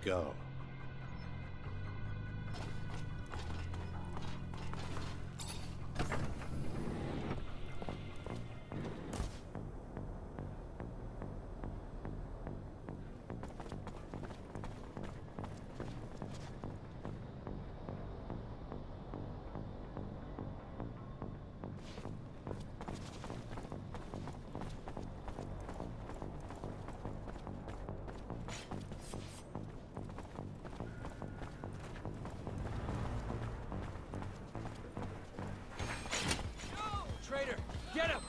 Go. Traitor, get him!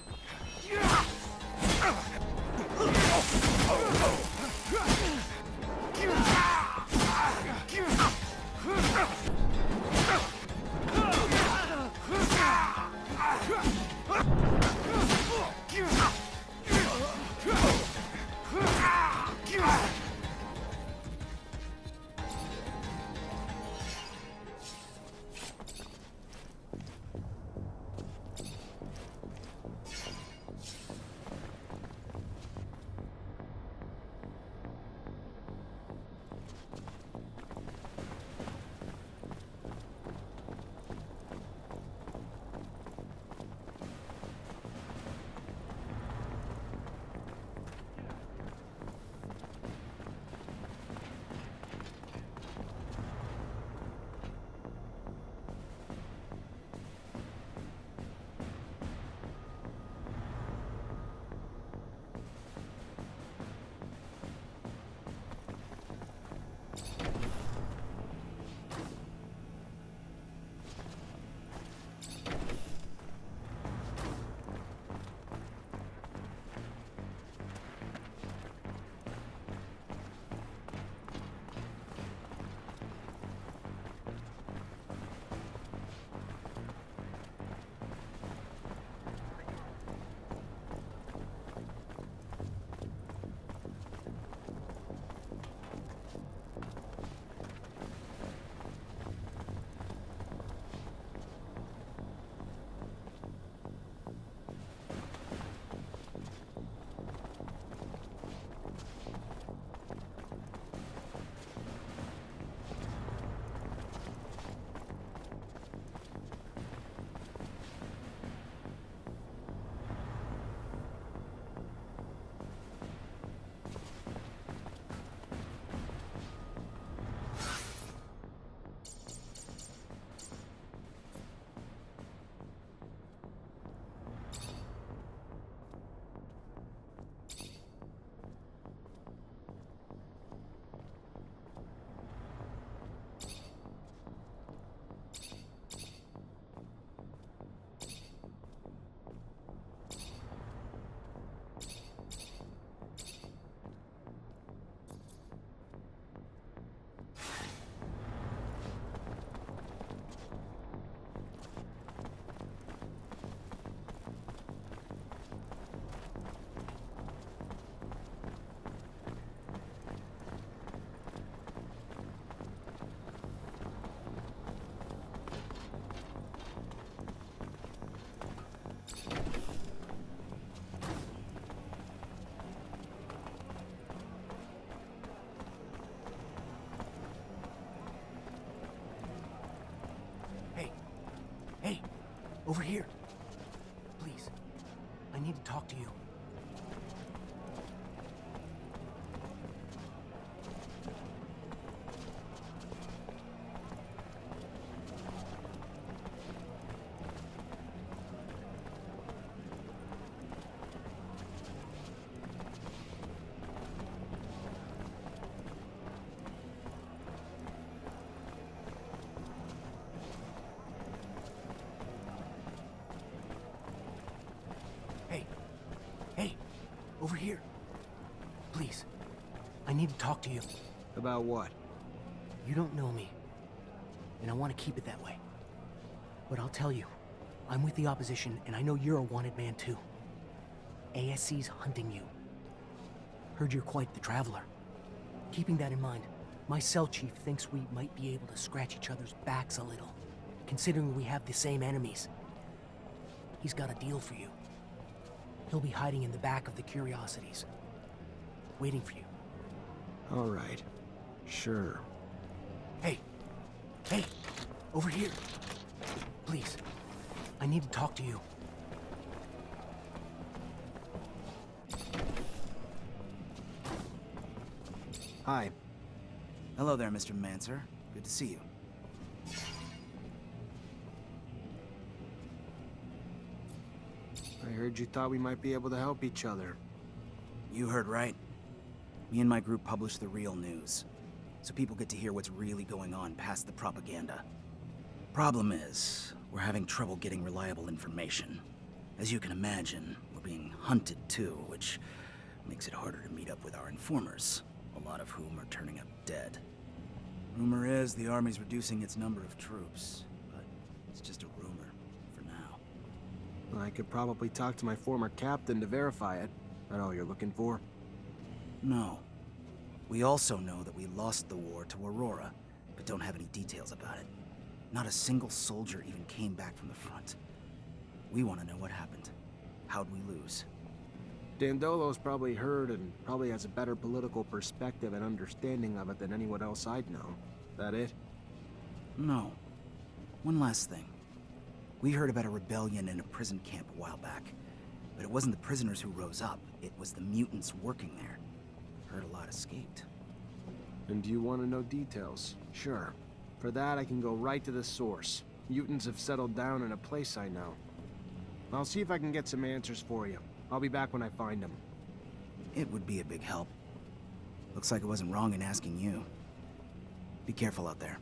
Hey, over here. Please, I need to talk to you. Hey, over here. Please, I need to talk to you. About what? You don't know me, and I want to keep it that way. But I'll tell you, I'm with the opposition, and I know you're a wanted man too. ASC's hunting you. Heard you're quite the traveler. Keeping that in mind, my cell chief thinks we might be able to scratch each other's backs a little, considering we have the same enemies. He's got a deal for you. He'll be hiding in the back of the Curiosities, waiting for you. All right. Sure. Hey! Hey! Over here! Please. I need to talk to you. Hi. Hello there, Mr. Mancer. Good to see you. I heard you thought we might be able to help each other. You heard right. Me and my group publish the real news, so people get to hear what's really going on past the propaganda. Problem is, we're having trouble getting reliable information. As you can imagine, we're being hunted too, which makes it harder to meet up with our informers, a lot of whom are turning up dead. Rumor is the army's reducing its number of troops, but it's just a rumor for now. I could probably talk to my former captain to verify it. That all you're looking for? No. We also know that we lost the war to Aurora, but don't have any details about it. Not a single soldier even came back from the front. We want to know what happened. How'd we lose? Dandolo's probably heard and probably has a better political perspective and understanding of it than anyone else I'd know. That it? No. One last thing. We heard about a rebellion in a prison camp a while back. But it wasn't the prisoners who rose up, it was the mutants working there. Heard a lot escaped. And do you want to know details? Sure. For that, I can go right to the source. Mutants have settled down in a place I know. I'll see if I can get some answers for you. I'll be back when I find them. It would be a big help. Looks like I wasn't wrong in asking you. Be careful out there.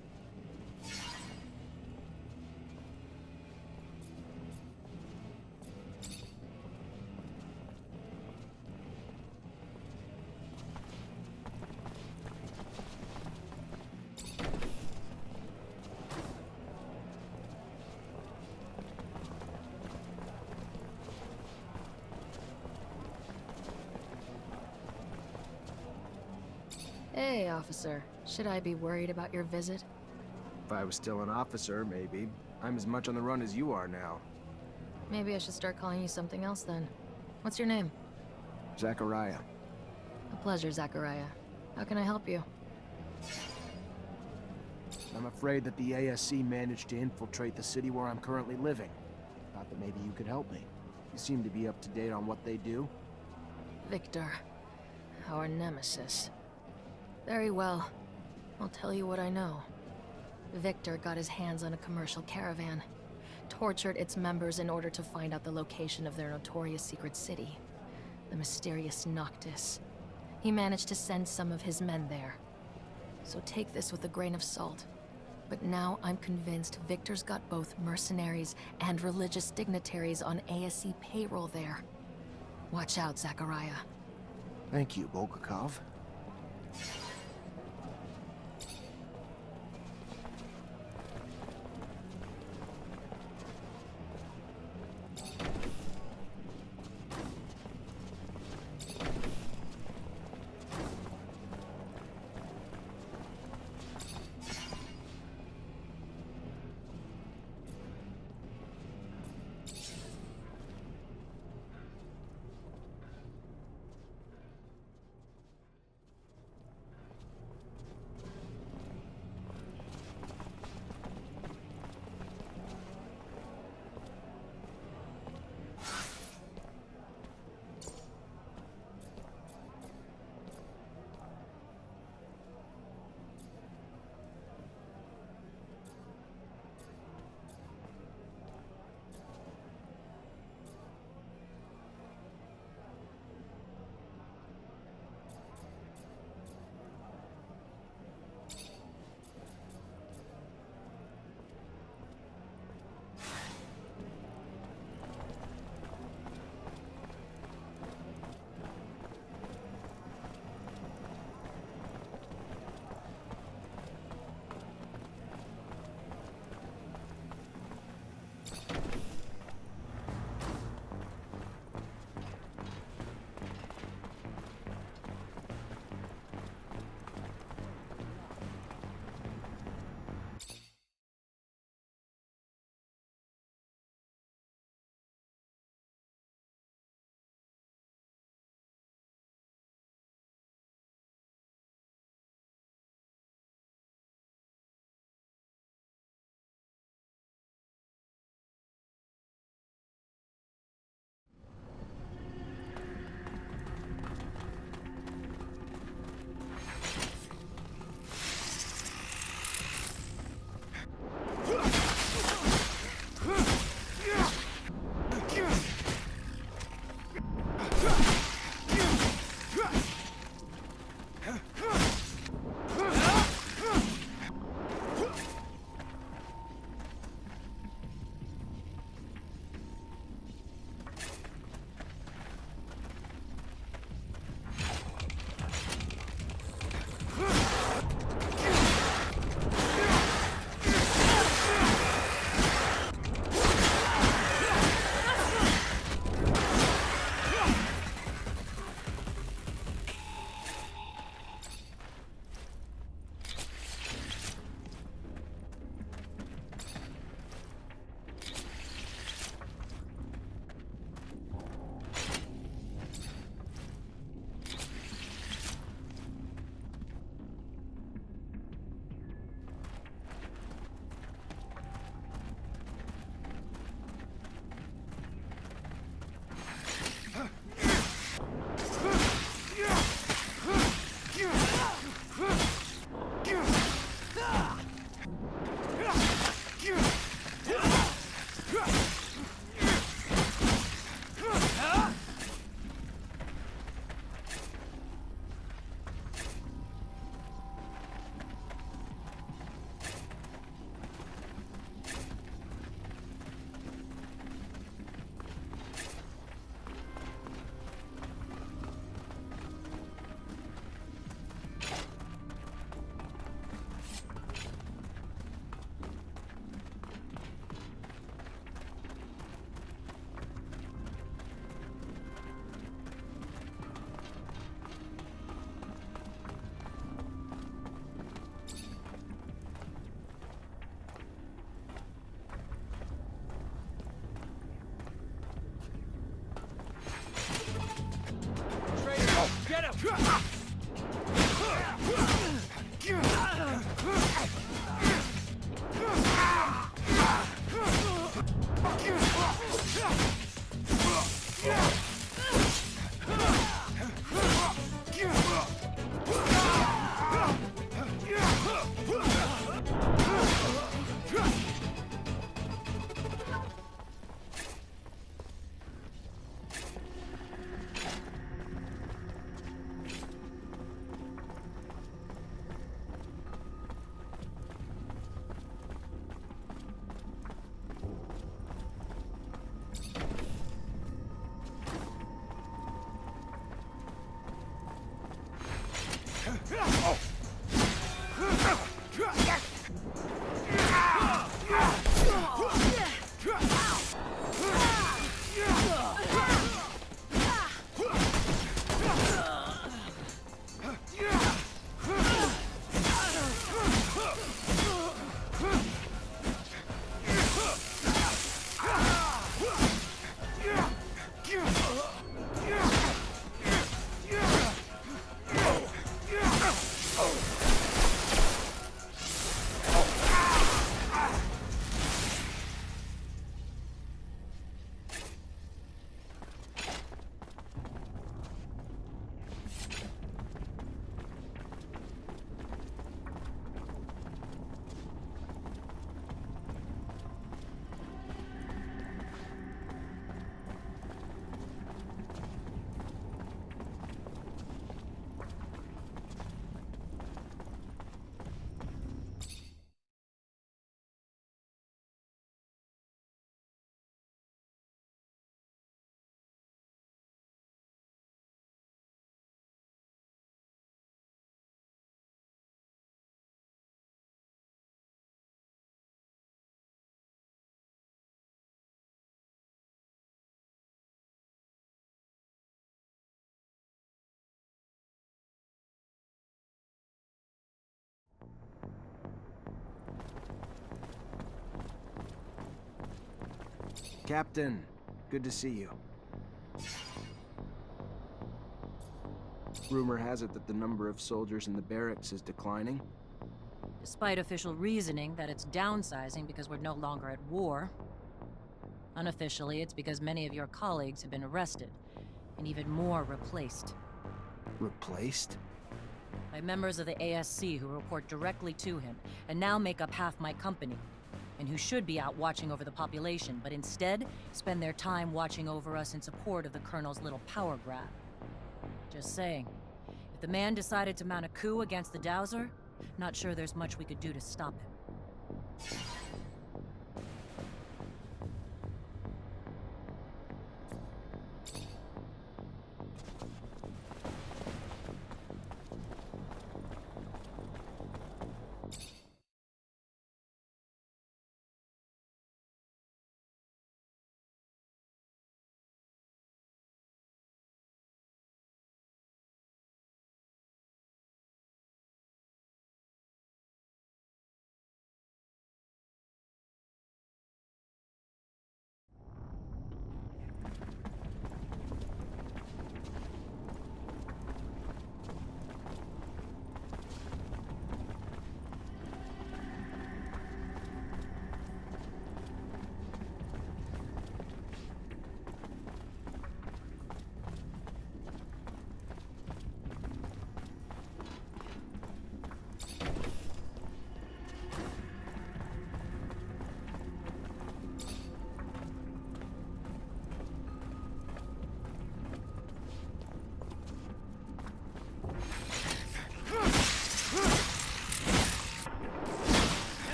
Hey, officer. Should I be worried about your visit? If I was still an officer, maybe. I'm as much on the run as you are now. Maybe I should start calling you something else then. What's your name? Zachariah. A pleasure, Zachariah. How can I help you? I'm afraid that the ASC managed to infiltrate the city where I'm currently living. Thought that maybe you could help me. You seem to be up to date on what they do. Victor. Our nemesis. Very well. I'll tell you what I know. Victor got his hands on a commercial caravan, tortured its members in order to find out the location of their notorious secret city, the mysterious Noctis. He managed to send some of his men there. So take this with a grain of salt. But now I'm convinced Victor's got both mercenaries and religious dignitaries on ASC payroll there. Watch out, Zachariah. Thank you, Bulgakov. Captain, good to see you. Rumor has it that the number of soldiers in the barracks is declining. Despite official reasoning that it's downsizing because we're no longer at war. Unofficially, it's because many of your colleagues have been arrested, and even more replaced. Replaced? By members of the ASC who report directly to him, and now make up half my company, and who should be out watching over the population, but instead spend their time watching over us in support of the Colonel's little power grab. Just saying, if the man decided to mount a coup against the Dowser, not sure there's much we could do to stop him.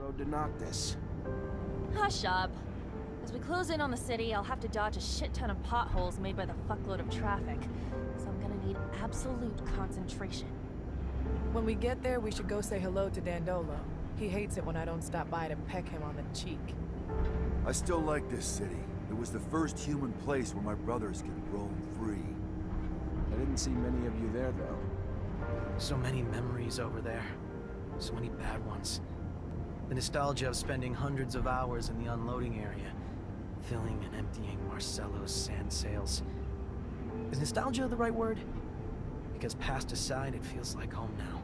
Road to Noctis. Hush up. As we close in on the city, I'll have to dodge a shit ton of potholes made by the fuckload of traffic. So I'm gonna need absolute concentration. When we get there, we should go say hello to Dandolo. He hates it when I don't stop by to peck him on the cheek. I still like this city. It was the first human place where my brothers could roam free. I didn't see many of you there, though. So many memories over there. So many bad ones. The nostalgia of spending hundreds of hours in the unloading area, filling and emptying Marcello's sand sails. Is nostalgia the right word? Because past aside, it feels like home now.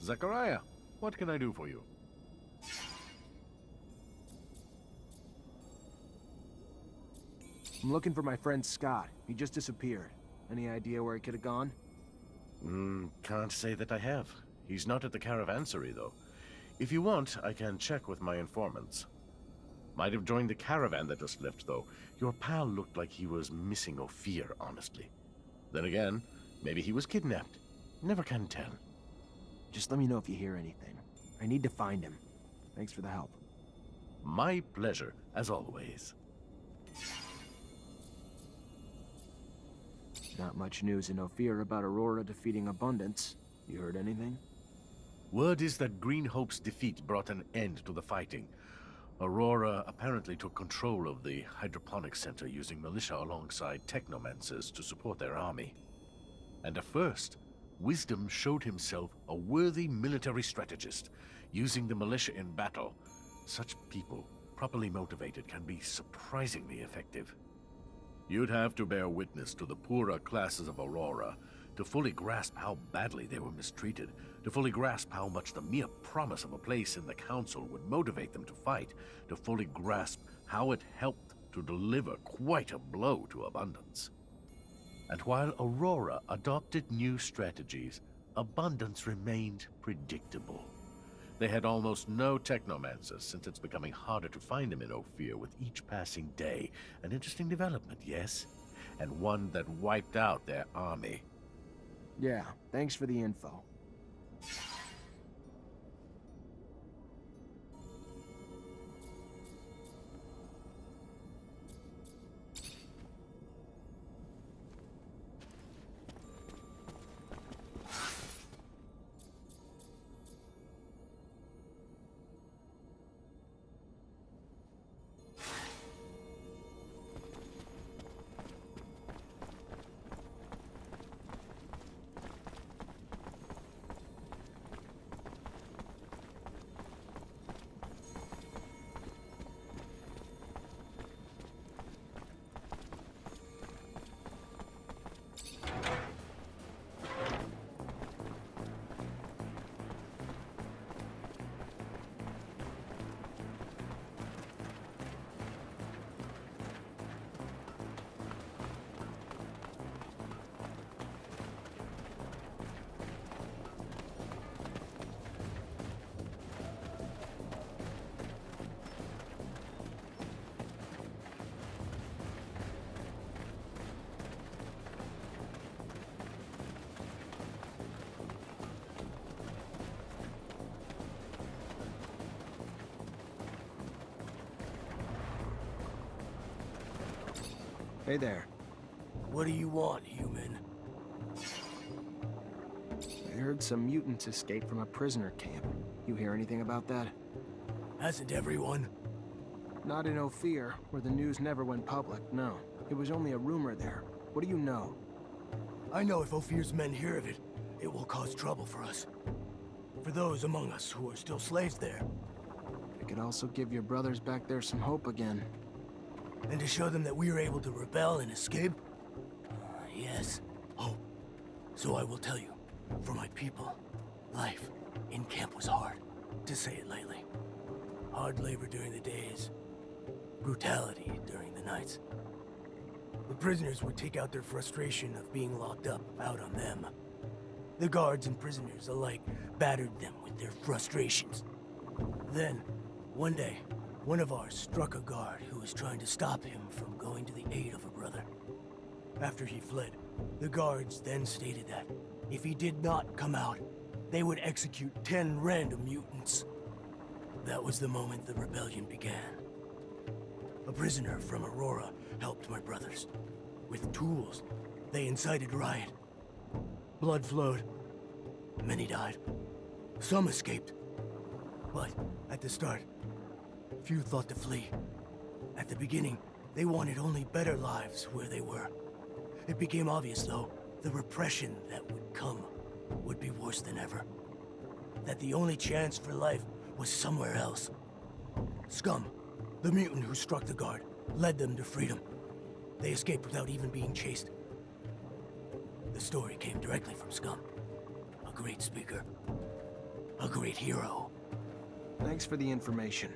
Zachariah, what can I do for you? I'm looking for my friend Scott. He just disappeared. Any idea where he could have gone? Can't say that I have. He's not at the caravansary, though. If you want, I can check with my informants. Might have joined the caravan that just left, though. Your pal looked like he was missing Ophir, honestly. Then again, maybe he was kidnapped. Never can tell. Just let me know if you hear anything. I need to find him. Thanks for the help. My pleasure, as always. Not much news in Ophir about Aurora defeating Abundance. You heard anything? Word is that Green Hope's defeat brought an end to the fighting. Aurora apparently took control of the hydroponics center using militia alongside Technomancers to support their army. And at first, Wisdom showed himself a worthy military strategist, using the militia in battle. Such people, properly motivated, can be surprisingly effective. You'd have to bear witness to the poorer classes of Aurora to fully grasp how badly they were mistreated, to fully grasp how much the mere promise of a place in the council would motivate them to fight, to fully grasp how it helped to deliver quite a blow to Abundance. And while Aurora adopted new strategies, Abundance remained predictable. They had almost no Technomancers, since it's becoming harder to find them in Ophir with each passing day. An interesting development, yes? And one that wiped out their army. Yeah, thanks for the info. Hey there. What do you want, human? I heard some mutants escaped from a prisoner camp. You hear anything about that? Hasn't everyone? Not in Ophir, where the news never went public, no. It was only a rumor there. What do you know? I know if Ophir's men hear of it, it will cause trouble for us. For those among us who are still slaves there. It could also give your brothers back there some hope again. And to show them that we are able to rebel and escape? Yes, hope. So I will tell you, for my people, life in camp was hard, to say it lightly. Hard labor during the days, brutality during the nights. The prisoners would take out their frustration of being locked up out on them. The guards and prisoners alike battered them with their frustrations. Then, one day, one of ours struck a guard who was trying to stop him from going to the aid of a brother. After he fled, the guards then stated that if he did not come out, they would execute 10 random mutants. That was the moment the rebellion began. A prisoner from Aurora helped my brothers. With tools, they incited riot. Blood flowed. Many died. Some escaped. But at the start, few thought to flee. At the beginning, they wanted only better lives where they were. It became obvious, though, the repression that would come would be worse than ever. That the only chance for life was somewhere else. Scum, the mutant who struck the guard, led them to freedom. They escaped without even being chased. The story came directly from Scum, a great speaker. A great hero. Thanks for the information.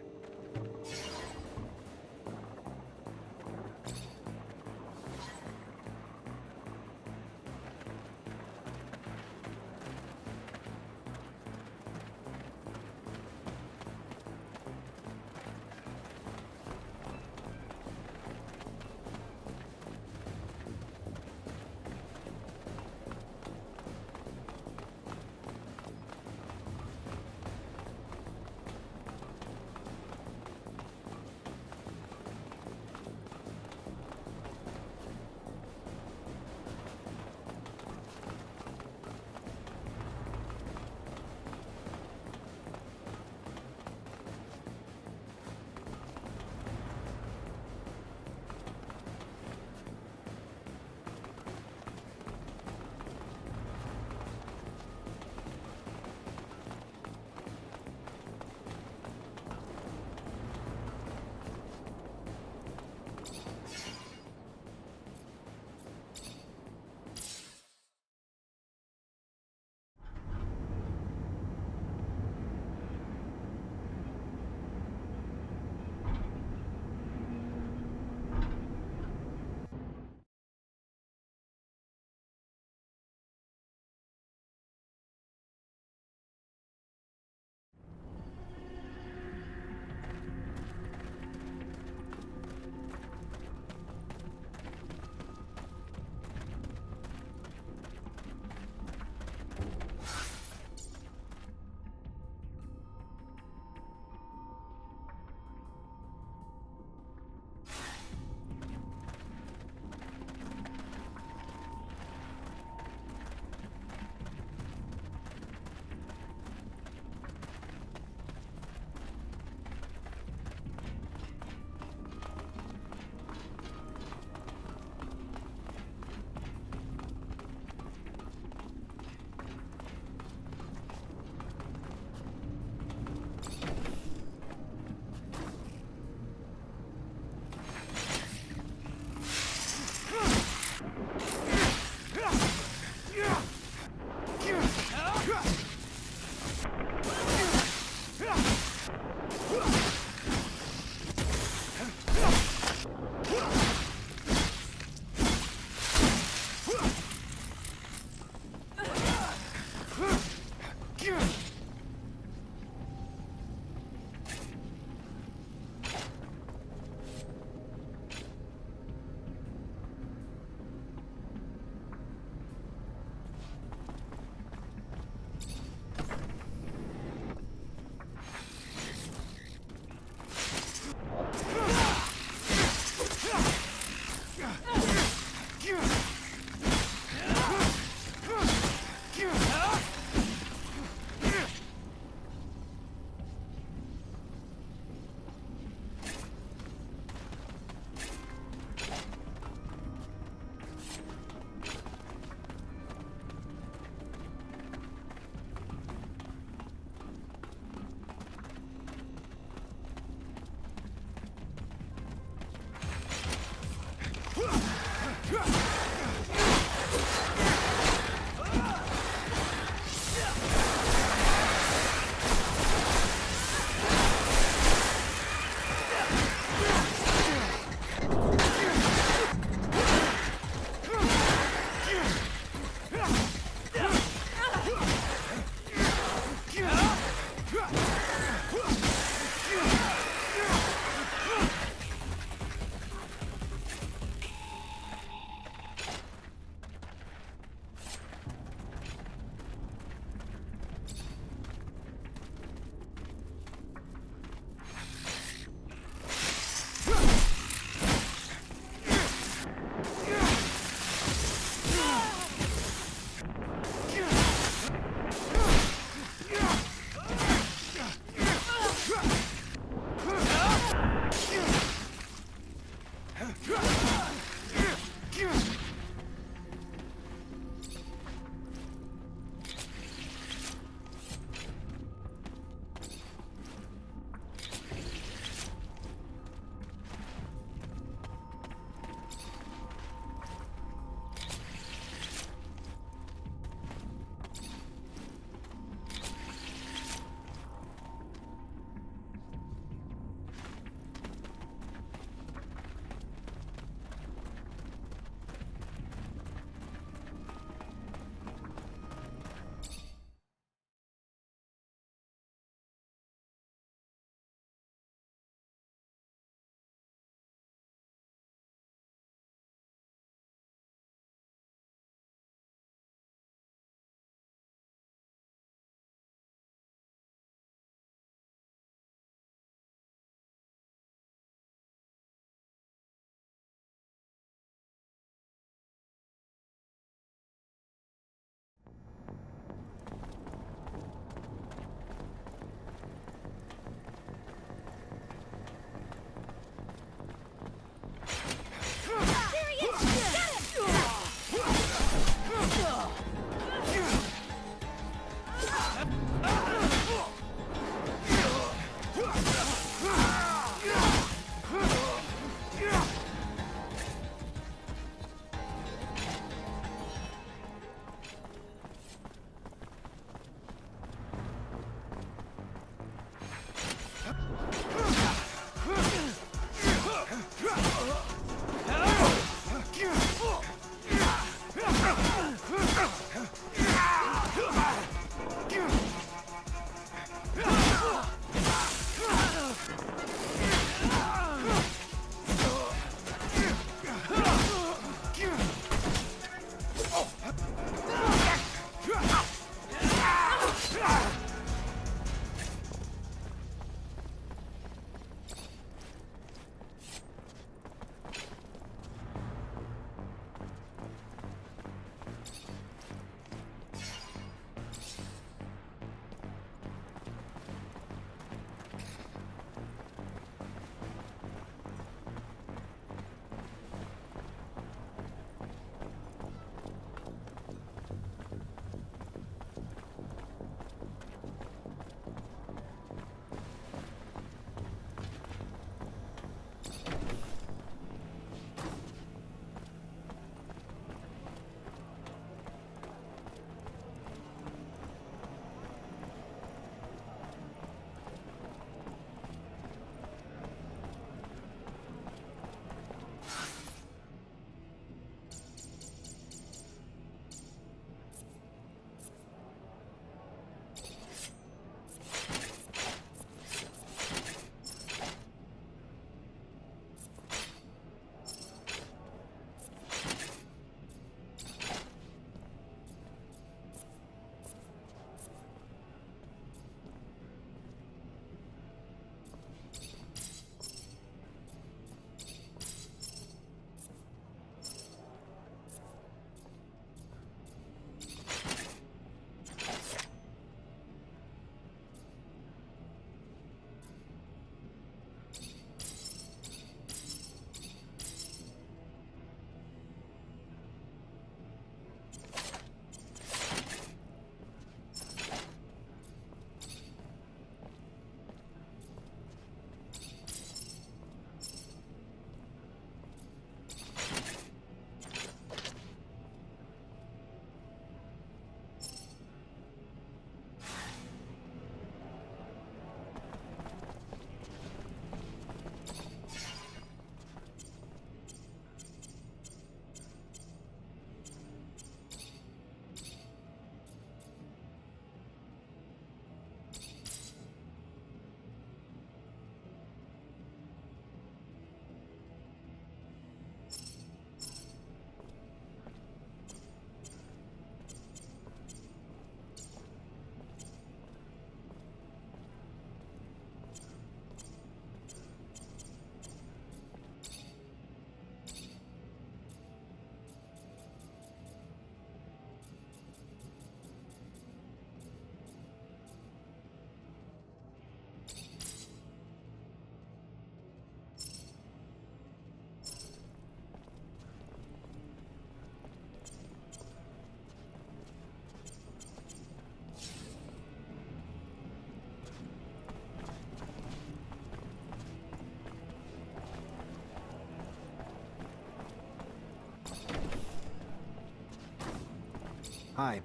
Hi.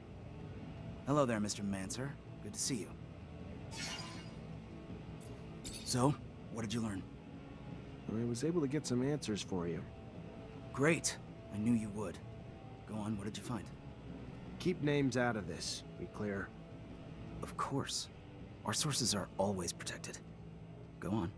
Hello there, Mr. Mancer. Good to see you. So, what did you learn? I was able to get some answers for you. Great. I knew you would. Go on, what did you find? Keep names out of this. Be clear. Of course. Our sources are always protected. Go on.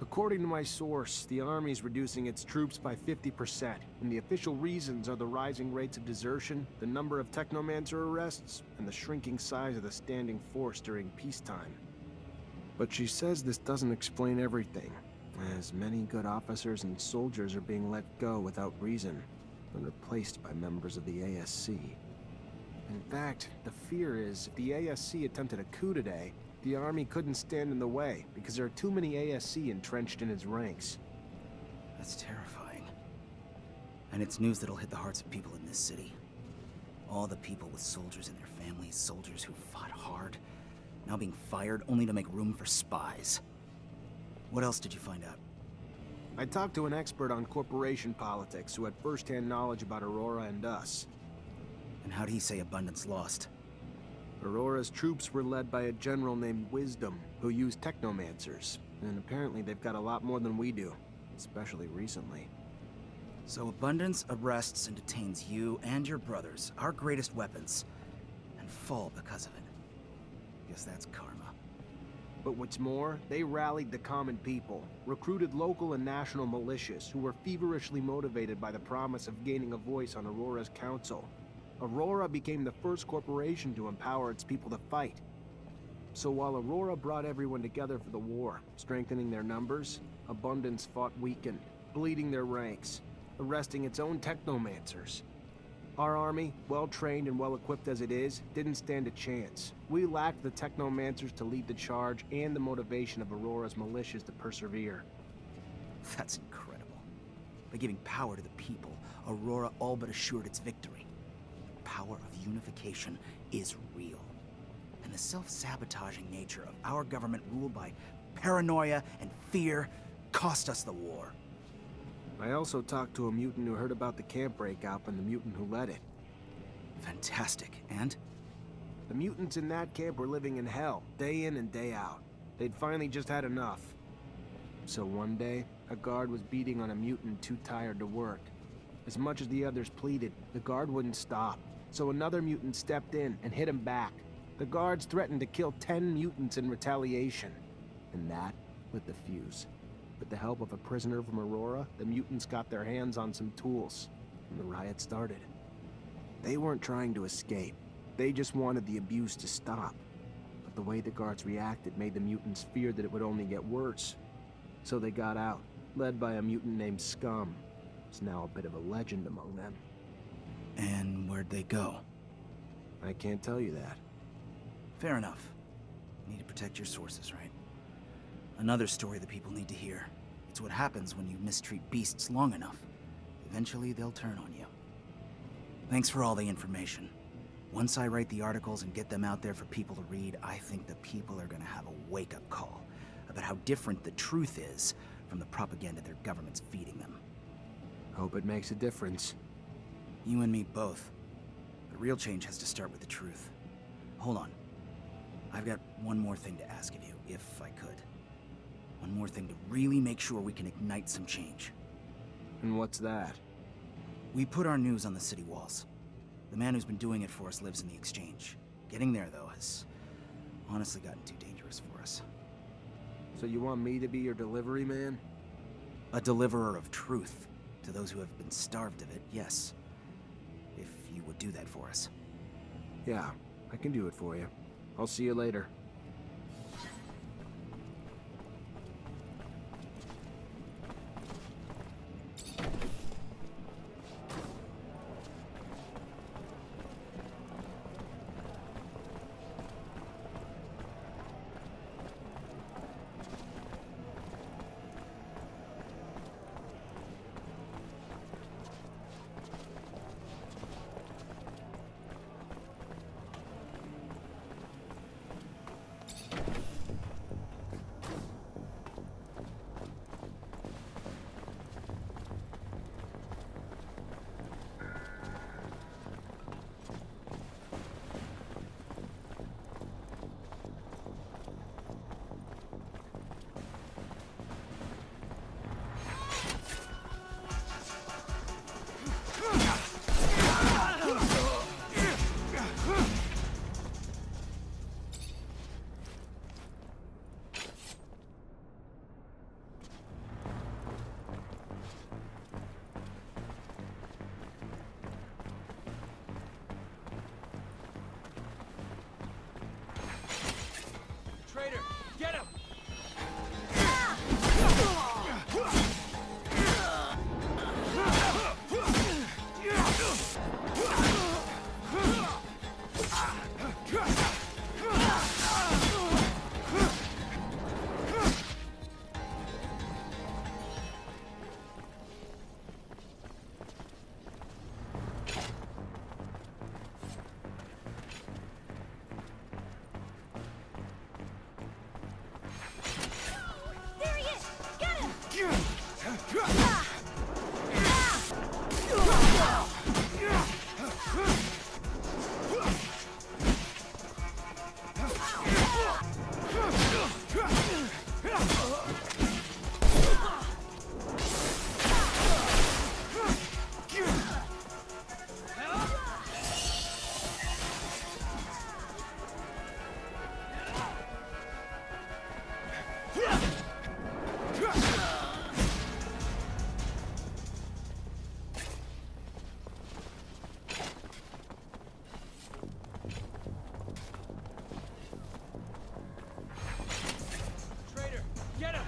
According to my source, the Army's reducing its troops by 50%, and the official reasons are the rising rates of desertion, the number of Technomancer arrests, and the shrinking size of the standing force during peacetime. But she says this doesn't explain everything, as many good officers and soldiers are being let go without reason, and replaced by members of the ASC. In fact, the fear is if the ASC attempted a coup today, the Army couldn't stand in the way, because there are too many ASC entrenched in its ranks. That's terrifying. And it's news that'll hit the hearts of people in this city. All the people with soldiers and their families, soldiers who fought hard, now being fired only to make room for spies. What else did you find out? I talked to an expert on corporation politics who had first-hand knowledge about Aurora and us. And how'd he say Abundance lost? Aurora's troops were led by a general named Wisdom, who used Technomancers. And apparently they've got a lot more than we do, especially recently. So Abundance arrests and detains you and your brothers, our greatest weapons, and fall because of it. Guess that's karma. But what's more, they rallied the common people, recruited local and national militias who were feverishly motivated by the promise of gaining a voice on Aurora's council. Aurora became the first corporation to empower its people to fight. So while Aurora brought everyone together for the war, strengthening their numbers, Abundance fought weakened, bleeding their ranks, arresting its own Technomancers. Our army, well-trained and well-equipped as it is, didn't stand a chance. We lacked the Technomancers to lead the charge and the motivation of Aurora's militias to persevere. That's incredible. By giving power to the people, Aurora all but assured its victory. The power of unification is real. And the self-sabotaging nature of our government ruled by paranoia and fear cost us the war. I also talked to a mutant who heard about the camp breakout and the mutant who led it. Fantastic. And? The mutants in that camp were living in hell, day in and day out. They'd finally just had enough. So one day, a guard was beating on a mutant too tired to work. As much as the others pleaded, the guard wouldn't stop. So another mutant stepped in and hit him back. The guards threatened to kill 10 mutants in retaliation. And that lit the fuse. With the help of a prisoner from Aurora, the mutants got their hands on some tools, and the riot started. They weren't trying to escape. They just wanted the abuse to stop. But the way the guards reacted made the mutants fear that it would only get worse. So they got out, led by a mutant named Scum. It's now a bit of a legend among them. And where'd they go? I can't tell you that. Fair enough. You need to protect your sources, right? Another story the people need to hear. It's what happens when you mistreat beasts long enough. Eventually, they'll turn on you. Thanks for all the information. Once I write the articles and get them out there for people to read, I think the people are gonna have a wake-up call about how different the truth is from the propaganda their government's feeding them. Hope it makes a difference. You and me both. The real change has to start with the truth. Hold on. I've got one more thing to ask of you, if I could. One more thing to really make sure we can ignite some change. And what's that? We put our news on the city walls. The man who's been doing it for us lives in the exchange. Getting there, though, has honestly gotten too dangerous for us. So you want me to be your delivery man? A deliverer of truth to those who have been starved of it, yes. If you would do that for us. Yeah, I can do it for you. I'll see you later. Traitor, get him!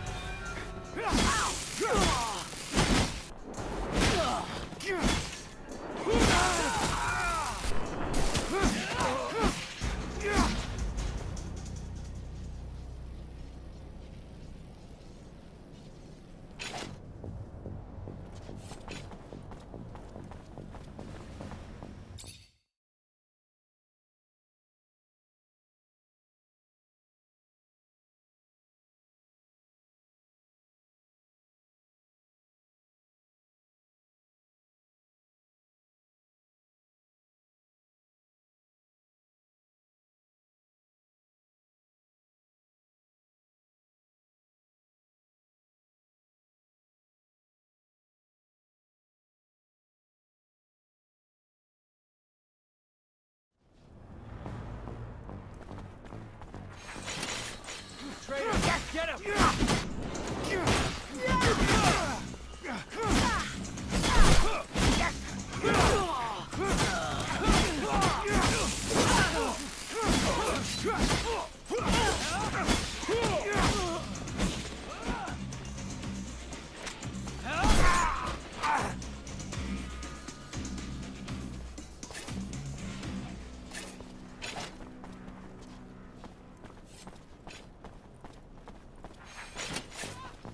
Traitor, get him!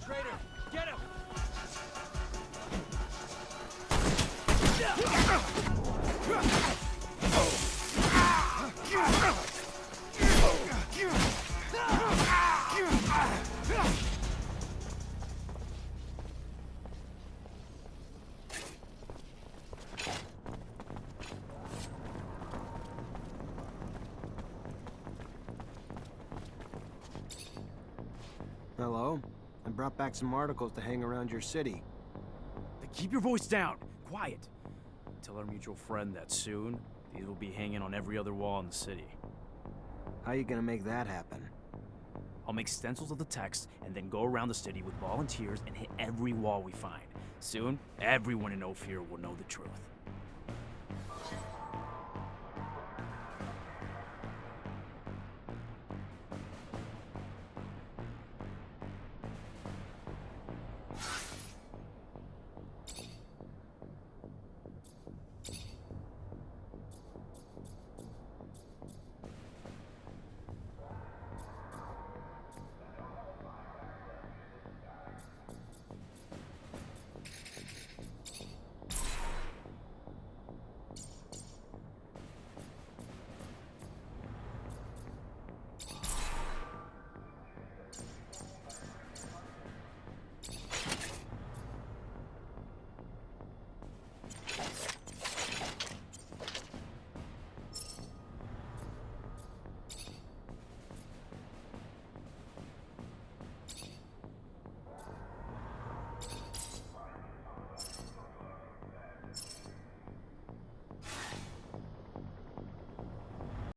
Traitor, get him! Hello? I brought back some articles to hang around your city. Then keep your voice down. Quiet. Tell our mutual friend that soon, these will be hanging on every other wall in the city. How you gonna make that happen? I'll make stencils of the text and then go around the city with volunteers and hit every wall we find. Soon, everyone in Ophir will know the truth.